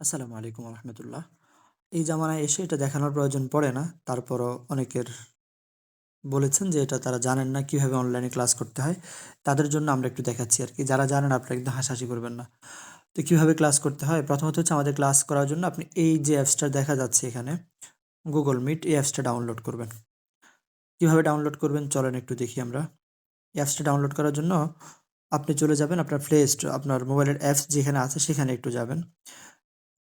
আসসালামু আলাইকুম রহমতুল্লাহ। এই জামানায় এসে এটা দেখানোর প্রয়োজন পড়ে না। তারপরও অনেকের বলেছেন যে এটা তারা জানেন না কিভাবে অনলাইনে ক্লাস করতে হয়। তাদের জন্য আমরা একটু দেখাচ্ছি আরকি। যারা জানেন আপনারা একদম হাসাহাসি করবেন না। তো কিভাবে ক্লাস করতে হয়? প্রথমত হচ্ছে আমাদের ক্লাস করার জন্য আপনি এই যে অ্যাপসটা দেখা যাচ্ছে এখানে Google Meet এই অ্যাপসটা ডাউনলোড করবেন। কিভাবে ডাউনলোড করবেন চলেন একটু দেখি আমরা। এই অ্যাপসটা ডাউনলোড করার জন্য আপনি চলে যাবেন আপনার প্লে স্টোর আপনার মোবাইলের অ্যাপস যেখানে আছে সেখানে একটু যাবেন।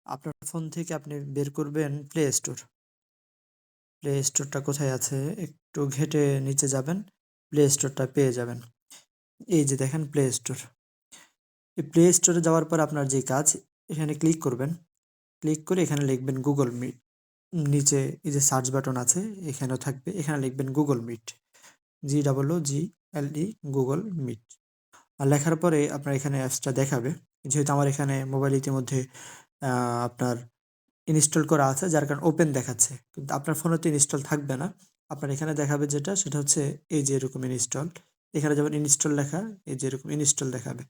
আপনার ফোন থেকে আপনি বের করবেন প্লে স্টোর। প্লে স্টোরটা কোথায় আছে? একটু ঘেঁটে নিচে যাবেন, প্লে স্টোরটা পেয়ে যাবেন। এই যে দেখেন প্লে স্টোর। এই প্লে স্টোরে যাওয়ার পর আপনার যে কাজ, এখানে ক্লিক করবেন। ক্লিক করে এখানে লিখবেন Google Meet। নিচে এই যে সার্চ বাটন আছে, এখানেও থাকবে। এখানে লিখবেন Google Meet। GOOGLE Google Meet। আর লেখার পরে আপনার এখানে অ্যাপসটা দেখাবে। যেহেতু আমার এখানে মোবাইল ইতিমধ্যে আ আপনার ইনস্টল করা আছে যার কারণে ওপেন দেখাচ্ছে। কিন্তু আপনার ফোনে তো ইনস্টল থাকবে না। আপনার এখানে দেখাবে যেটা সেটা হচ্ছে এই যে এরকম ইনস্টল। এখানে যেমন ইনস্টল লেখা এই যে এরকম ইনস্টল দেখাবে।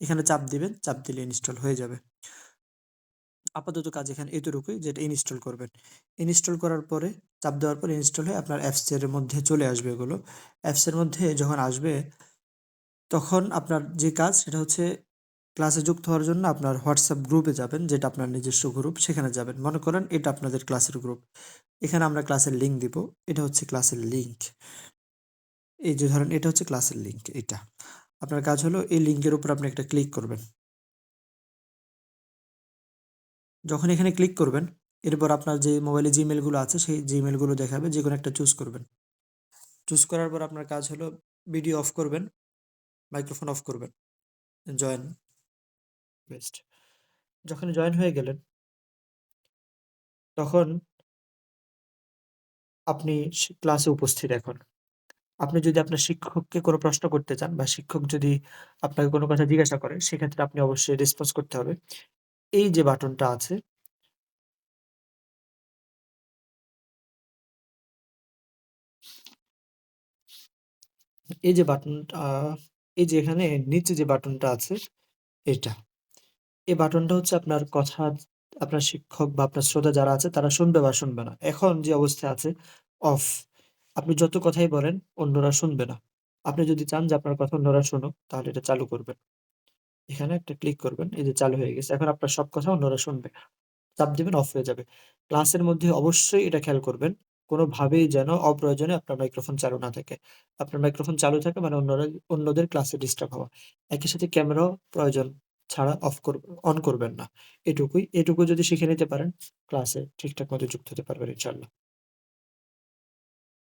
এখানে চাপ দিবেন, চাপ দিলে ইনস্টল হয়ে যাবে। আপাতত কাজ এখানে এতটুকুই যে এটা ইনস্টল করবেন। ইনস্টল করার পরে চাপ দেওয়ার পরে ইনস্টল হয়ে আপনার অ্যাপসের মধ্যে চলে আসবে এগুলো। অ্যাপসের মধ্যে যখন আসবে তখন আপনার যে কাজ সেটা হচ্ছে ক্লাসে যুক্ত হওয়ার জন্য আপনার হোয়াটসঅ্যাপ গ্রুপে যাবেন, যেটা আপনার নিজস্ব গ্রুপ সেখানে যাবেন। মনে করেন এটা আপনাদের ক্লাসের গ্রুপ। এখানে আমরা ক্লাসের লিঙ্ক দিব। এটা হচ্ছে ক্লাসের লিঙ্ক। এই যে ধরেন এটা হচ্ছে ক্লাসের লিঙ্ক এটা। আপনার কাজ হলো এই লিঙ্কের উপর আপনি একটা ক্লিক করবেন। যখন এখানে ক্লিক করবেন, এরপর আপনার যে মোবাইলে Gmail গুলো আছে সেই Gmail গুলো দেখাবে। যেকোনো একটা চুজ করবেন। চুজ করার পর আপনার কাজ হলো ভিডিও অফ করবেন, মাইক্রোফোন অফ করবেন। Join best. যখন জয়েন হয়ে গেলেন তখন আপনি ক্লাসে উপস্থিত এখন। আপনি যদি আপনার শিক্ষককে কোনো প্রশ্ন করতে চান বা শিক্ষক যদি আপনাকে কোনো কথা জিজ্ঞাসা করে, সেক্ষেত্রে আপনি অবশ্যই রেসপন্স করতে হবে। এই যে বাটনটা আছে, এই যে বাটনটা এই যে এখানে নিচে যে বাটনটা আছে এটা। এই বাটনটা হচ্ছে আপনার কথা আপনার শিক্ষক বা আপনার শ্রোতা যারা আছে তারা শুনবে বা শুনবে না। এখন যে অবস্থায় আছে অফ। আপনি যত কথাই বলেন অন্যরা শুনবে না। আপনি যদি চান যে আপনার কথা অন্যরা শুনুক তাহলে এটা চালু করবেন। এখানে একটা ক্লিক করবেন। এই যে চালু হয়ে গেছে। এখন আপনার সব কথা অন্যরা শুনবে। চাপ দিবেন অফ হয়ে যাবে। ক্লাসের মধ্যে অবশ্যই এটা খেয়াল করবেন। কোনোভাবেই যেন অপ্রয়োজনে আপনার মাইক্রোফোন চালু না থাকে। আপনার মাইক্রোফোন চালু থাকে মানে অন্যদের ক্লাসে ডিস্টার্ব হওয়া। একই সাথে ক্যামেরাও প্রয়োজন ছাড়া অন করবেন না। এটুকুই। এটুকু যদি শিখে নিতে পারেন, ক্লাসে ঠিকঠাক মতো যুক্ত হতে পারবেন ইনশাআল্লাহ।